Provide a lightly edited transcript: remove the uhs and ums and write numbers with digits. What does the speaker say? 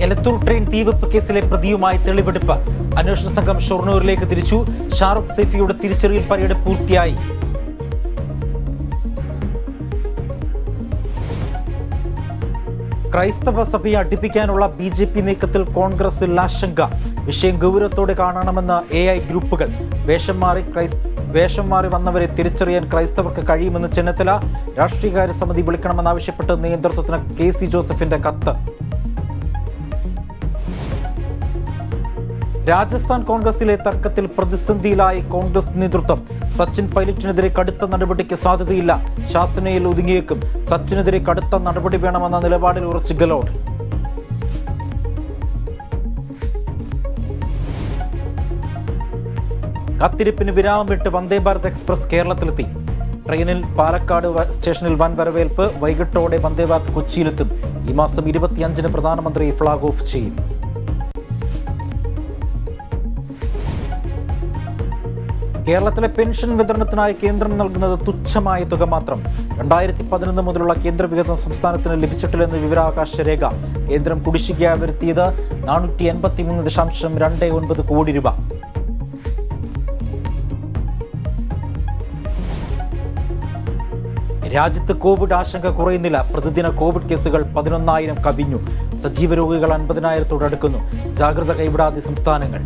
Elathur train തീവെപ്പ് കേസിലെ പ്രതിയുമായി തെളിവെടുപ്പ്. അന്വേഷണ സംഘം ഷൊർണൂരിലേക്ക് തിരിച്ചു. ഷാറുഖ് സൈഫിയുടെ തിരിച്ചറിയൽ പരേഡ് പൂർത്തിയായി. ക്രൈസ്തവ സഭയെ അടുപ്പിക്കാനുള്ള BJP നീക്കത്തിൽ കോൺഗ്രസിൽ ആശങ്ക. വിഷയം ഗൗരവത്തോടെ കാണണമെന്ന് AI ഗ്രൂപ്പുകൾ. വേഷം മാറി വന്നവരെ തിരിച്ചറിയാൻ ക്രൈസ്തവർക്ക് കഴിയുമെന്ന് ചെന്നിത്തല. രാഷ്ട്രീയകാര്യ സമിതി വിളിക്കണമെന്നാവശ്യപ്പെട്ട് നേതൃത്വത്തിന് KC ജോസഫിന്റെ കത്ത്. രാജസ്ഥാൻ കോൺഗ്രസിലെ തർക്കത്തിൽ പ്രതിസന്ധിയിലായി കോൺഗ്രസ് നേതൃത്വം. സച്ചിൻ പൈലറ്റിനെതിരെ കടുത്ത നടപടിക്ക് സാധ്യതയില്ല. ശാസനയിൽ ഒതുങ്ങിയേക്കും. സച്ചിനെതിരെ കടുത്ത നടപടി വേണമെന്ന നിലപാടിൽ ഉറച്ച് ഗെലോട്ട്. കാത്തിരിപ്പിന് വിരാമമിട്ട് വന്ദേ ഭാരത് എക്സ്പ്രസ് കേരളത്തിലെത്തി. ട്രെയിനിൽ പാലക്കാട് സ്റ്റേഷനിൽ വൻ വരവേൽപ്പ്. വൈകിട്ടോടെ വന്ദേ ഭാരത് കൊച്ചിയിലെത്തും. ഈ മാസം 25-ന് പ്രധാനമന്ത്രി ഫ്ളാഗ് ഓഫ് ചെയ്യും. കേരളത്തിലെ പെൻഷൻ വിതരണത്തിനായി കേന്ദ്രം നൽകുന്നത് തുച്ഛമായ തുക മാത്രം. 2011 മുതലുള്ള കേന്ദ്ര വിഹിതം സംസ്ഥാനത്തിന് ലഭിച്ചിട്ടില്ലെന്ന് വിവരാവകാശ രേഖ. കേന്ദ്രം കുടിശ്ശികയായി വരുത്തിയത് 483.29 കോടി രൂപ. രാജ്യത്ത് കോവിഡ് ആശങ്ക കുറയുന്നില്ല. പ്രതിദിന കോവിഡ് കേസുകൾ 11,000 കവിഞ്ഞു. സജീവ രോഗികൾ 50,000-തോടടുക്കുന്നു. ജാഗ്രത കൈവിടാതെ സംസ്ഥാനങ്ങൾ.